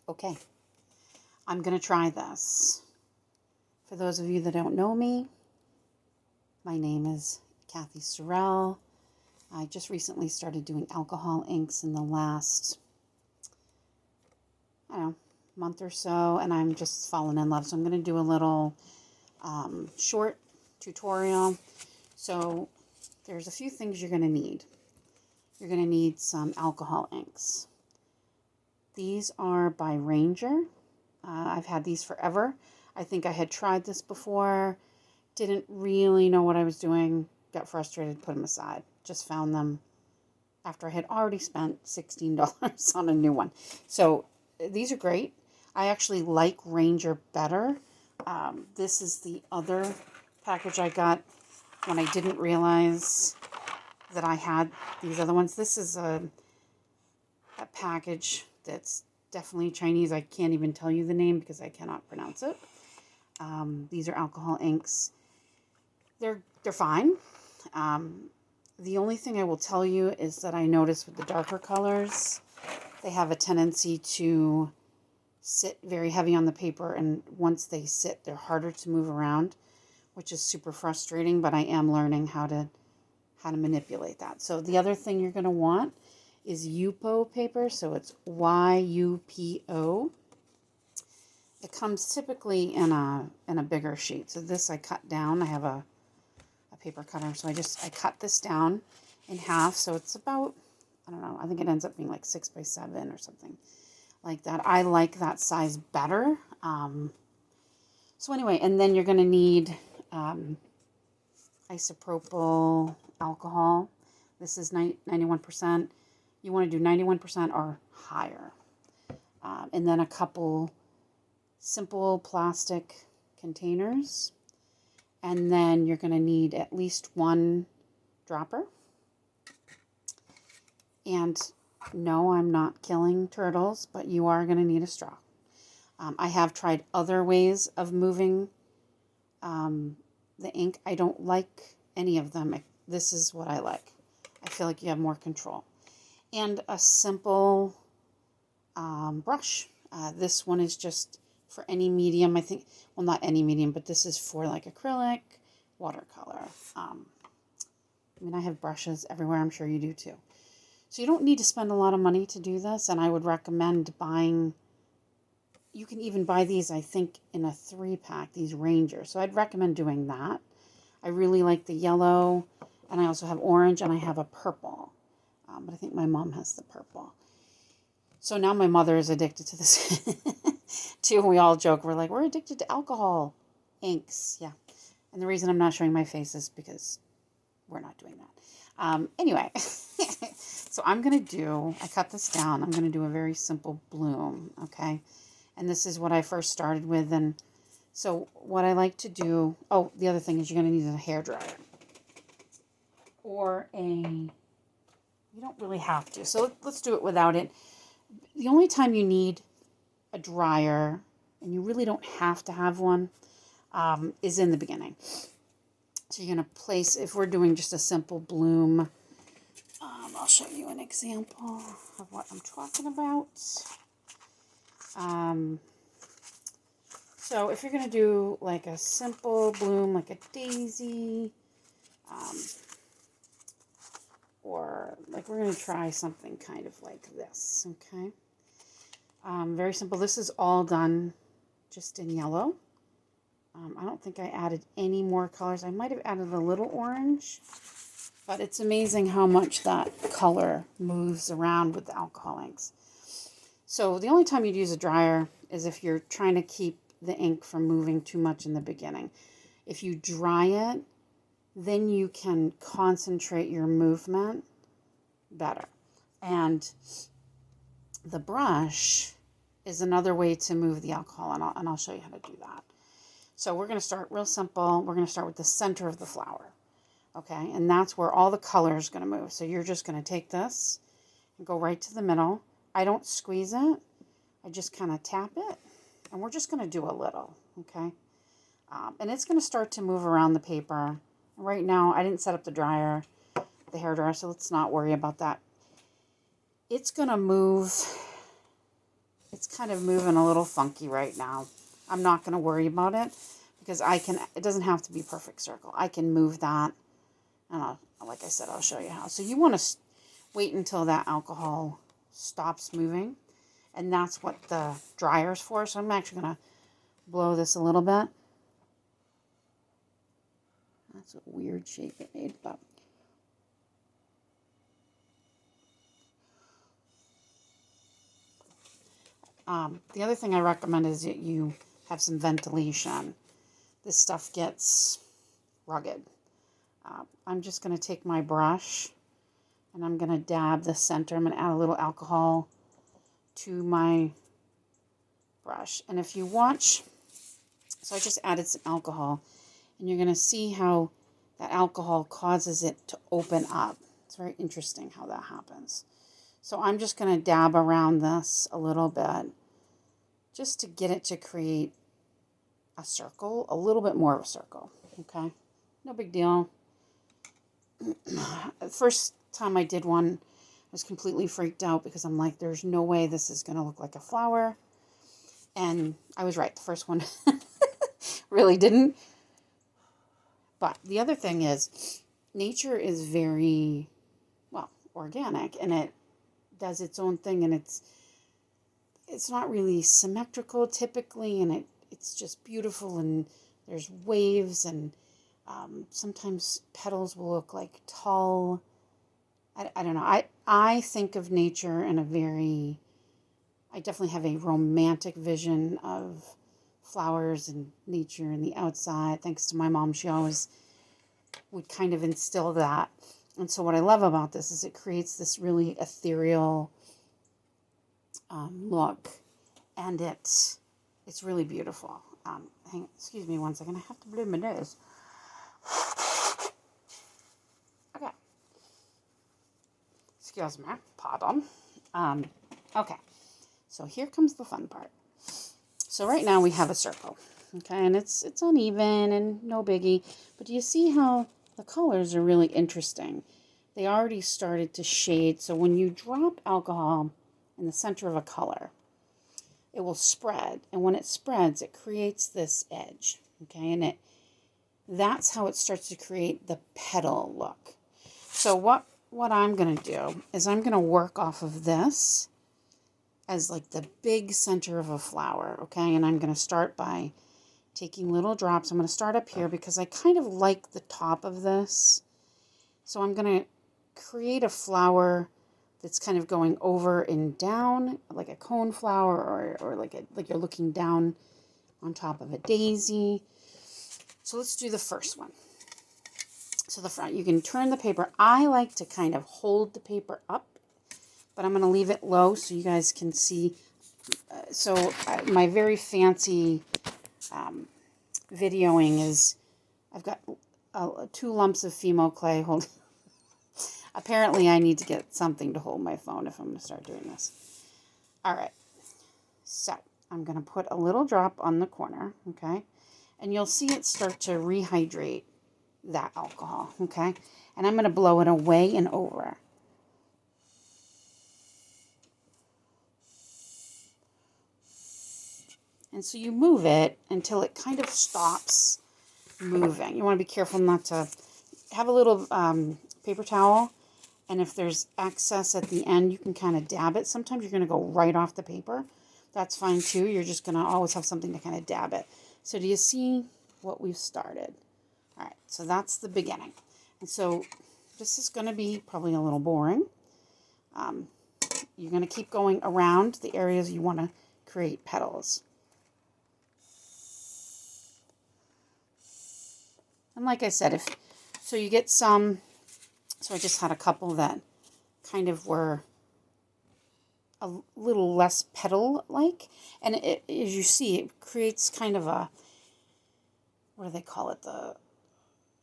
Okay, I'm going to try this. For those of you that don't know me, my name is Kathy Sorrell. I just recently started doing alcohol inks in the last, month or so, and I'm just falling in love. So I'm going to do a little short tutorial. So there's a few things you're going to need. You're going to need some alcohol inks. These are by Ranger. I've had these forever. I think I had tried this before, didn't really know what I was doing, got frustrated, put them aside. Just found them after I had already spent $16 on a new one. So these are great. I actually like Ranger better. This is the other package I got when I didn't realize that I had these other ones. This is a package that's definitely Chinese. I can't even tell you the name because I cannot pronounce it. These are alcohol inks. They're fine. The only thing I will tell you is that I noticed with the darker colors, they have a tendency to sit very heavy on the paper, and once they sit, they're harder to move around, which is super frustrating, but I am learning how to manipulate that. So the other thing you're going to want is Yupo paper, so it's YUPO. It comes typically in a bigger sheet. So this I cut down. I have a paper cutter, so I cut this down in half. So it's about, I don't know, I think it ends up being like 6 by 7 or something like that. I like that size better. So anyway, and then you're going to need isopropyl alcohol. This is 91%. You want to do 91% or higher. And then a couple simple plastic containers. And then you're going to need at least one dropper. And no, I'm not killing turtles, but you are going to need a straw. I have tried other ways of moving the ink. I don't like any of them. This is what I like. I feel like you have more control. And a simple brush. This one is just for any medium. I think, well, not any medium, but this is for like acrylic, watercolor. I have brushes everywhere. I'm sure you do too. So you don't need to spend a lot of money to do this, and I would recommend buying, you can even buy these, I think, in a 3-pack, these Ranger. So I'd recommend doing that. I really like the yellow, and I also have orange, and I have a purple. But I think my mom has the purple. So now my mother is addicted to this too. We all joke, we're like, we're addicted to alcohol inks. Yeah. And the reason I'm not showing my face is because we're not doing that. Anyway, so I'm going to do, I cut this down. I'm going to do a very simple bloom. Okay. And this is what I first started with. And so what I like to do, oh, the other thing is you're going to need a hairdryer or you don't really have to. So let's do it without it. The only time you need a dryer, and you really don't have to have one, is in the beginning. So you're going to place, if we're doing just a simple bloom, I'll show you an example of what I'm talking about. So if you're going to do like a simple bloom, like a daisy, or like we're going to try something kind of like this, okay? Very simple. This is all done just in yellow. I don't think I added any more colors. I might have added a little orange, but it's amazing how much that color moves around with the alcohol inks. So the only time you'd use a dryer is if you're trying to keep the ink from moving too much in the beginning. If you dry it, then you can concentrate your movement better. And the brush is another way to move the alcohol, and I'll show you how to do that. So we're going to start real simple. We're going to start with the center of the flower, okay? And that's where all the color is going to move. So you're just going to take this and go right to the middle. I don't squeeze it. I just kind of tap it, and we're just going to do a little, okay? And it's going to start to move around the paper. Right now, I didn't set up the dryer, the hair dryer, so let's not worry about that. It's going to move it's kind of moving a little funky right now. I'm not going to worry about it because it doesn't have to be perfect circle. I can move that. And like I said, I'll show you how. So you want to wait until that alcohol stops moving. And that's what the dryer's for. So I'm actually going to blow this a little bit. That's a weird shape it made, but the other thing I recommend is that you have some ventilation. This stuff gets rugged. I'm just going to take my brush and I'm going to dab the center. I'm going to add a little alcohol to my brush. And if you watch, so I just added some alcohol, and you're going to see how that alcohol causes it to open up. It's very interesting how that happens. So I'm just going to dab around this a little bit just to get it to create a circle, a little bit more of a circle. Okay, no big deal. The first time I did one, I was completely freaked out because I'm like, there's no way this is going to look like a flower. And I was right. The first one really didn't. But the other thing is, nature is very, well, organic, and it does its own thing, and it's not really symmetrical typically, and it's just beautiful, and there's waves, and sometimes petals will look like tall. I don't know. I think of nature in I definitely have a romantic vision of flowers and nature and the outside. Thanks to my mom, she always would kind of instill that. And so what I love about this is it creates this really ethereal look, and it's really beautiful. Excuse me one second. I have to blow my nose. Okay. Excuse me. Pardon. Okay. So here comes the fun part. So right now we have a circle, okay, and it's uneven and no biggie, but do you see how the colors are really interesting? They already started to shade, so when you drop alcohol in the center of a color, it will spread, and when it spreads, it creates this edge, okay, and that's how it starts to create the petal look. So what I'm going to do is I'm going to work off of this as like the big center of a flower, okay? And I'm going to start by taking little drops. I'm going to start up here because I kind of like the top of this. So I'm going to create a flower that's kind of going over and down, like a cone flower, or like you're looking down on top of a daisy. So let's do the first one. So the front, you can turn the paper. I like to kind of hold the paper up, but I'm going to leave it low so you guys can see. My very fancy videoing is, I've got 2 lumps of Fimo clay. Apparently I need to get something to hold my phone if I'm going to start doing this. All right, so I'm going to put a little drop on the corner, okay? And you'll see it start to rehydrate that alcohol, okay? And I'm going to blow it away and over. And so you move it until it kind of stops moving. You want to be careful not to have a little paper towel. And if there's excess at the end, you can kind of dab it. Sometimes you're going to go right off the paper. That's fine too. You're just going to always have something to kind of dab it. So do you see what we've started? All right, so that's the beginning. And so this is going to be probably a little boring. You're going to keep going around the areas you want to create petals. And like I said, so you get some, so I just had a couple that kind of were a little less petal-like. And as you see, it creates kind of a, what do they call it? I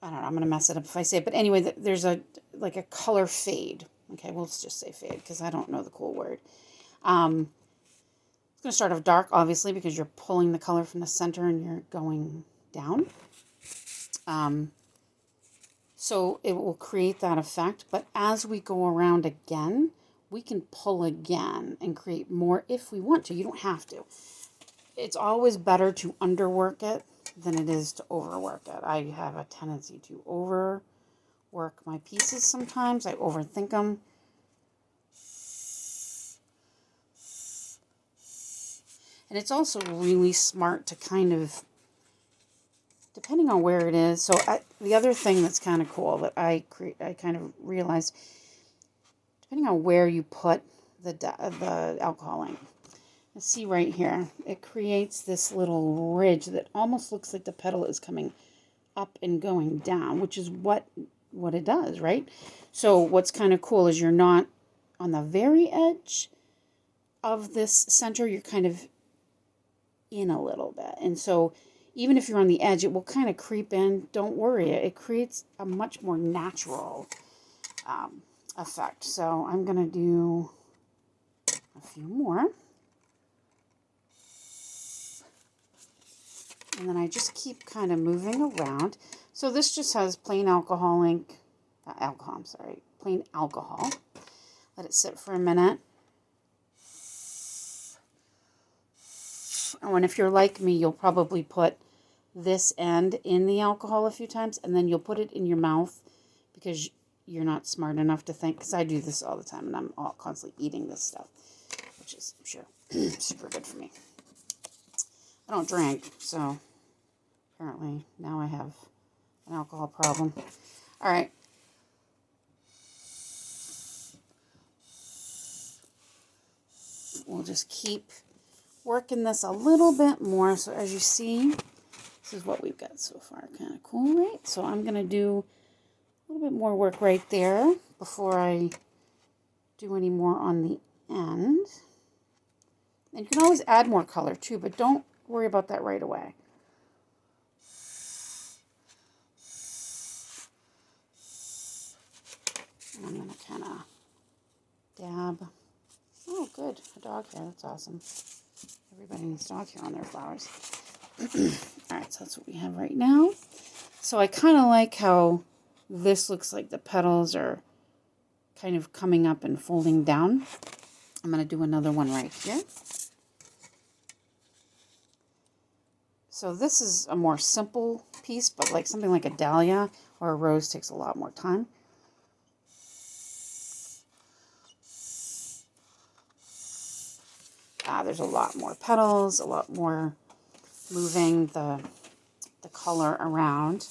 don't know, I'm going to mess it up if I say it. But anyway, there's like a color fade. Okay, we'll just say fade because I don't know the cool word. It's going to start off dark, obviously, because you're pulling the color from the center and you're going down. So it will create that effect. But as we go around again, we can pull again and create more if we want to. You don't have to. It's always better to underwork it than it is to overwork it. I have a tendency to overwork my pieces sometimes. I overthink them. And it's also really smart to kind of, depending on where it is. So the other thing that's kind of cool that I kind of realized, depending on where you put the alcohol ink. See right here, it creates this little ridge that almost looks like the petal is coming up and going down, which is what it does, right? So what's kind of cool is you're not on the very edge of this center, you're kind of in a little bit. And so even if you're on the edge, it will kind of creep in. Don't worry, it creates a much more natural effect. So I'm going to do a few more. And then I just keep kind of moving around. So this just has plain alcohol ink, plain alcohol. Let it sit for a minute. Oh, and if you're like me, you'll probably put this end in the alcohol a few times, and then you'll put it in your mouth because you're not smart enough to think, because I do this all the time, and I'm constantly eating this stuff, which is, I'm sure, super good for me. I don't drink, so apparently now I have an alcohol problem. All right. We'll just keep working this a little bit more. So as you see, this is what we've got so far. Kind of cool, right? So I'm going to do a little bit more work right there before I do any more on the end. And you can always add more color too, but don't worry about that right away. And I'm going to kind of dab. Oh, good. A dog hair. That's awesome. Everybody needs dog hair on their flowers. All right, so that's what we have right now. So I kind of like how this looks like the petals are kind of coming up and folding down. I'm going to do another one right here. So this is a more simple piece, but like something like a dahlia or a rose takes a lot more time. There's a lot more petals, a lot more moving the color around.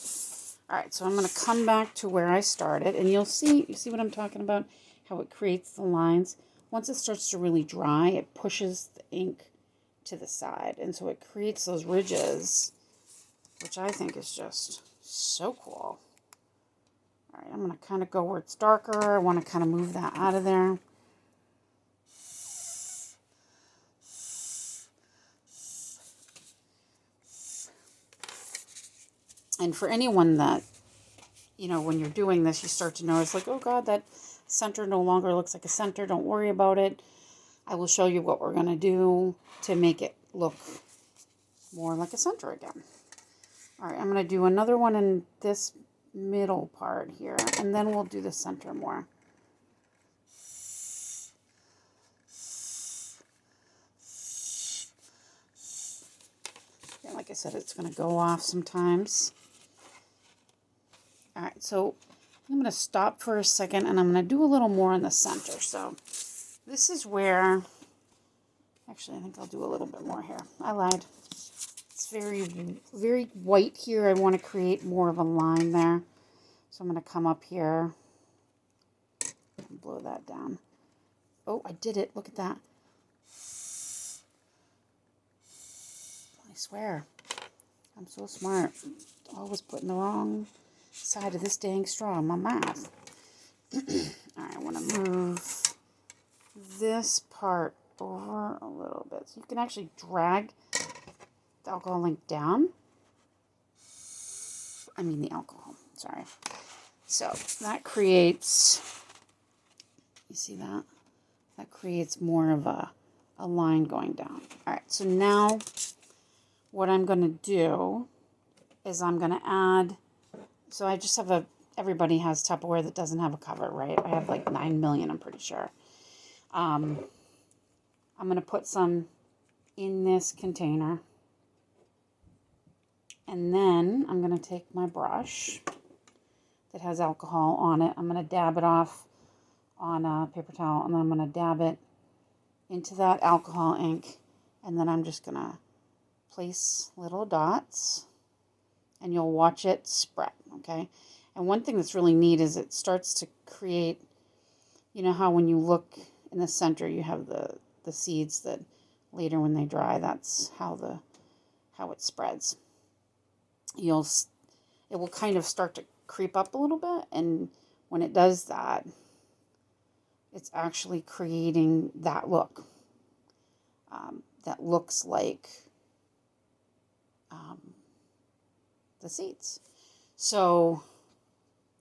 All right, so I'm going to come back to where I started, and you see what I'm talking about, how it creates the lines. Once it starts to really dry, it pushes the ink to the side, and so it creates those ridges, which I think is just so cool. All right, I'm going to kind of go where it's darker. I want to kind of move that out of there. And for anyone that, when you're doing this, you start to notice like, oh God, that center no longer looks like a center. Don't worry about it. I will show you what we're going to do to make it look more like a center again. All right, I'm going to do another one in this middle part here, and then we'll do the center more. And like I said, it's going to go off sometimes. All right, so I'm going to stop for a second, and I'm going to do a little more in the center. So this is where, actually, I think I'll do a little bit more here. I lied. It's very, very white here. I want to create more of a line there. So I'm going to come up here and blow that down. Oh, I did it. Look at that. I swear. I'm so smart. Always putting the wrong side of this dang straw in my mouth. All right, I want to move this part over a little bit. So you can actually drag the alcohol ink down. I mean the alcohol, sorry. So that creates, you see that? That creates more of a line going down. All right, so now what I'm going to do is I'm going to add, so I just have everybody has Tupperware that doesn't have a cover, right? I have like 9 million, I'm pretty sure. I'm going to put some in this container. And then I'm going to take my brush that has alcohol on it. I'm going to dab it off on a paper towel, and then I'm going to dab it into that alcohol ink. And then I'm just going to place little dots, and you'll watch it spread, okay? And one thing that's really neat is it starts to create, you know how when you look in the center you have the seeds that later when they dry, that's how it spreads. It will kind of start to creep up a little bit, and when it does that, it's actually creating that look that looks like the seeds. So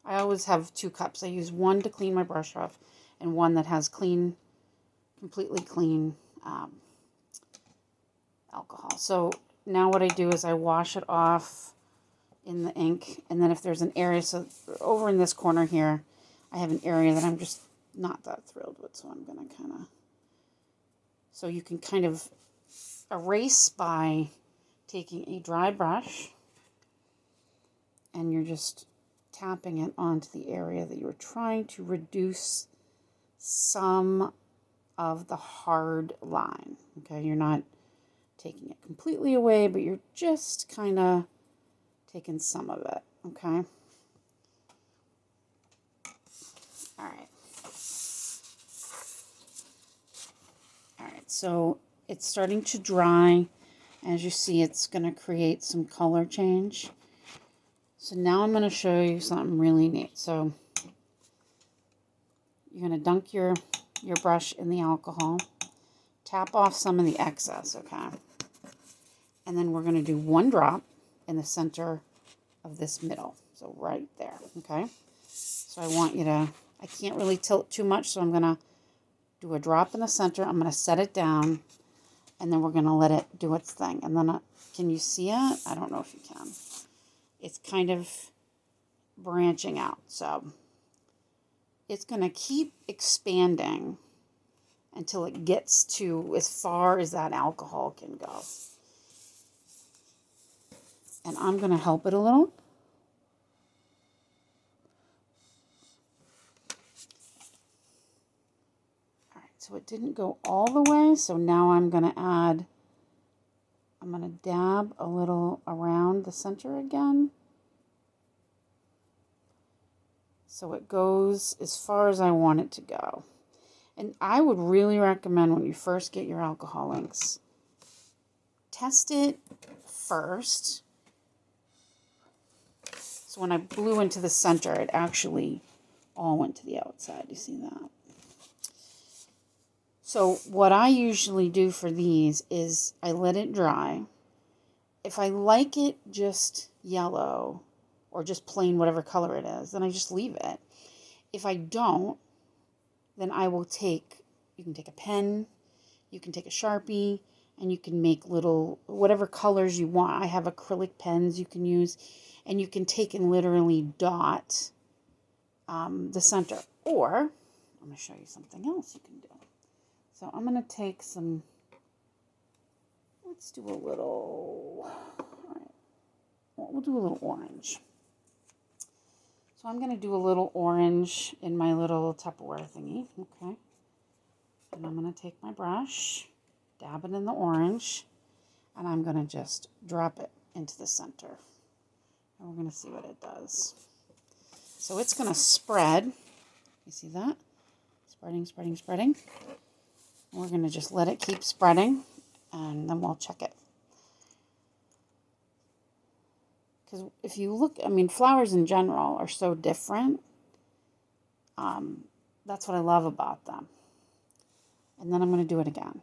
I always have 2 cups. I use one to clean my brush off and one that has completely clean alcohol. So now what I do is I wash it off in the ink, and then if there's an area, so over in this corner here, I have an area that I'm just not that thrilled with, so I'm going to so you can kind of erase by taking a dry brush, and you're just tapping it onto the area that you're trying to reduce some of the hard line. Okay, you're not taking it completely away, but you're just kind of taking some of it. Okay. All right. All right. So it's starting to dry. As you see, it's going to create some color change. So now I'm going to show you something really neat. So you're going to dunk your brush in the alcohol, tap off some of the excess, okay? And then we're going to do 1 drop in the center of this middle. So right there, okay? So I want you to, I can't really tilt too much, so I'm going to do a drop in the center. I'm going to set it down, and then we're going to let it do its thing. And then, can you see it? I don't know if you can. It's kind of branching out. So it's going to keep expanding until it gets to as far as that alcohol can go. And I'm going to help it a little. All right, so it didn't go all the way, so now I'm going to dab a little around the center again. So it goes as far as I want it to go. And I would really recommend when you first get your alcohol inks, test it first. So when I blew into the center, it actually all went to the outside. You see that? So what I usually do for these is I let it dry. If I like it just yellow or just plain whatever color it is, then I just leave it. If I don't, then I will you can take a pen, you can take a Sharpie, and you can make little, whatever colors you want. I have acrylic pens you can use, and you can take and literally dot the center. Or, I'm going to show you something else you can do. So I'm going to take some, let's do a little, all right, we'll do a little orange. So I'm going to do a little orange in my little Tupperware thingy, okay? And I'm going to take my brush, dab it in the orange, and I'm going to just drop it into the center. And we're going to see what it does. So it's going to spread. You see that? Spreading, spreading, spreading. And we're going to just let it keep spreading, and then we'll check it. Because if you look, I mean, flowers in general are so different. That's what I love about them. And then I'm going to do it again.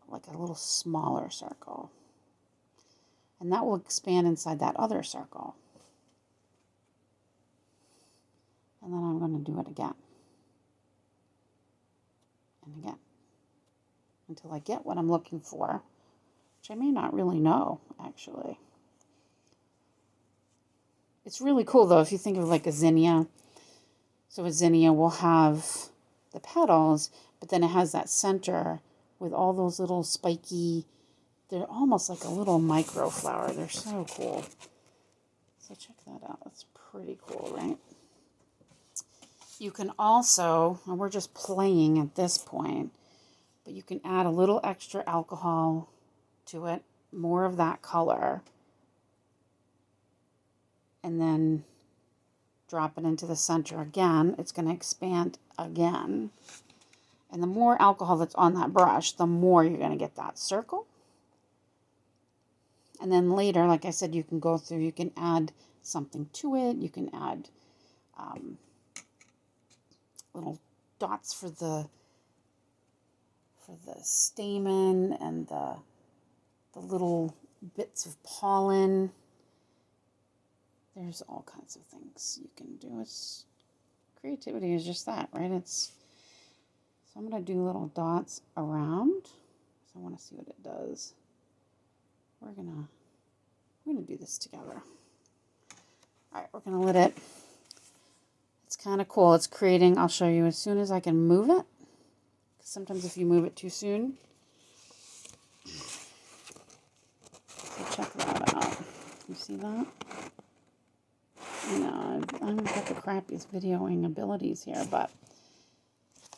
Like a little smaller circle. And that will expand inside that other circle. And then I'm going to do it again. And again. Until I get what I'm looking for. Which I may not really know, actually. It's really cool, though, if you think of like a zinnia. So a zinnia will have the petals, but then it has that center with all those little spiky, they're almost like a little micro flower. They're so cool. So check that out. That's pretty cool, right? You can also, and we're just playing at this point, but you can add a little extra alcohol to it, more of that color, and then drop it into the center again. It's going to expand again. And the more alcohol that's on that brush, the more you're going to get that circle. And then later, like I said, you can go through, you can add something to it. You can add little dots for the stamen and the little bits of pollen. There's all kinds of things you can do. Creativity is just that, right? So I'm going to do little dots around. So I want to see what it does. We're going to do this together. All right, we're going to let it. It's kind of cool. It's creating, I'll show you as soon as I can move it. Sometimes if you move it too soon. So check that out. You see that? I know, I've got the crappiest videoing abilities here, but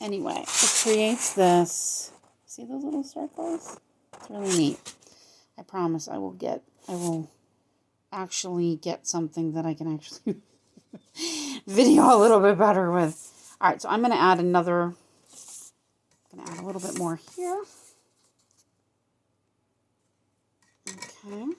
anyway, it creates this. See those little circles? It's really neat. I promise I will actually get something that I can actually video a little bit better with. All right, so I'm going to add another. I'm going to add a little bit more here. Okay.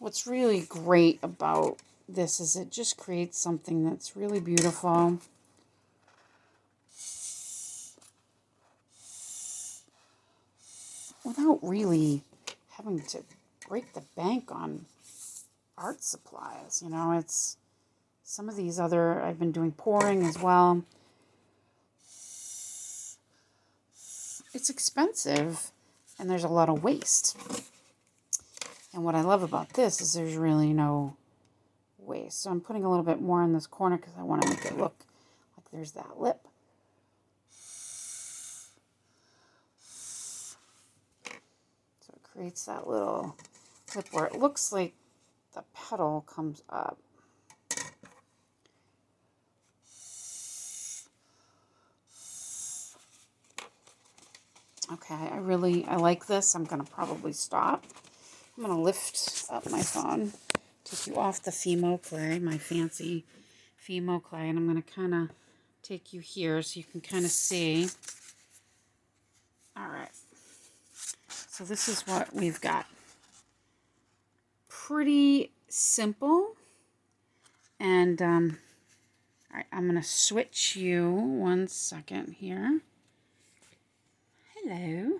What's really great about this is it just creates something that's really beautiful. Without really having to break the bank on art supplies. You know, it's some of these other, I've been doing pouring as well. It's expensive and there's a lot of waste. And what I love about this is there's really no waste. So I'm putting a little bit more in this corner because I want to make it look like there's that lip. So it creates that little lip where it looks like the petal comes up. Okay, I like this. I'm going to probably stop. I'm going to lift up my phone, take you off the Fimo clay, my fancy Fimo clay, and I'm going to kind of take you here so you can kind of see. All right. So this is what we've got. Pretty simple. And, all right, I'm going to switch you 1 second here. Hello.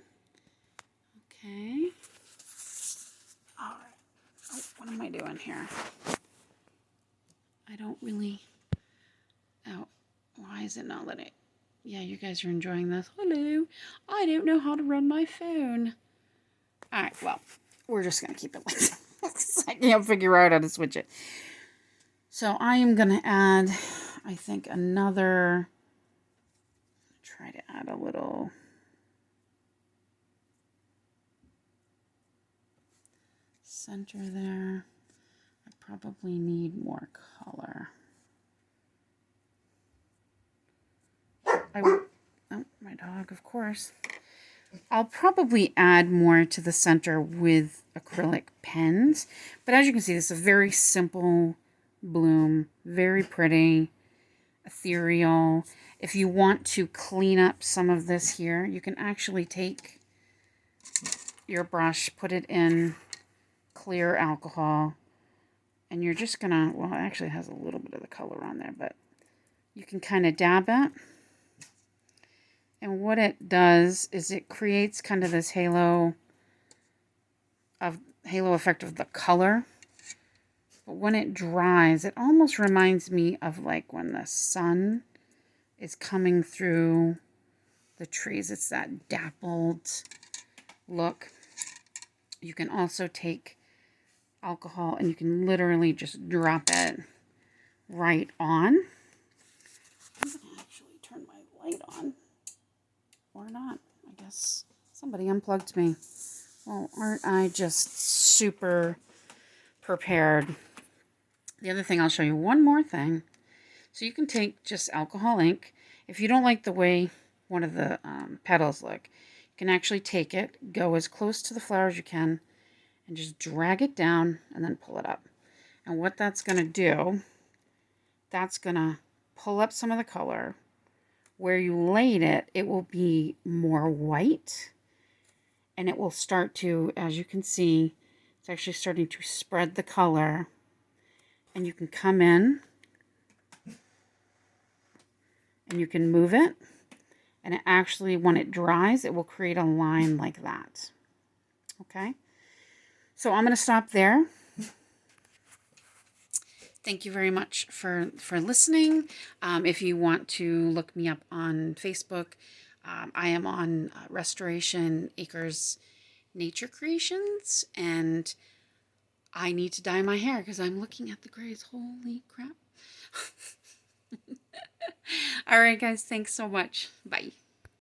Okay. All right. Oh, what am I doing here? I don't really... Oh, why is it not letting it? Yeah, you guys are enjoying this. Hello. I don't know how to run my phone. All right, well, we're just going to keep it like that. I can't figure out how to switch it. So I am going to add, I think, another... Try to add a little... center there. I probably need more color. Oh, my dog, of course. I'll probably add more to the center with acrylic pens. But as you can see, this is a very simple bloom. Very pretty. Ethereal. If you want to clean up some of this here, you can actually take your brush, put it in clear alcohol, and you're just gonna, well, it actually has a little bit of the color on there, but you can kind of dab it. And what it does is it creates kind of this halo effect of the color. But when it dries, it almost reminds me of like when the sun is coming through the trees. It's that dappled look. You can also take alcohol, and you can literally just drop it right on. I'm going to actually turn my light on. Or not. I guess somebody unplugged me. Well, aren't I just super prepared? The other thing, I'll show you one more thing. So you can take just alcohol ink. If you don't like the way one of the petals look, you can actually take it, go as close to the flower as you can, and just drag it down and then pull it up. And what that's going to do, that's going to pull up some of the color. Where you laid it, it will be more white, and it will start to, as you can see, it's actually starting to spread the color, and you can come in and you can move it, and it actually, when it dries, it will create a line like that. Okay, so I'm going to stop there. Thank you very much for listening. If you want to look me up on Facebook, I am on Restoration Acres Nature Creations, and I need to dye my hair because I'm looking at the grays. Holy crap. All right, guys. Thanks so much. Bye.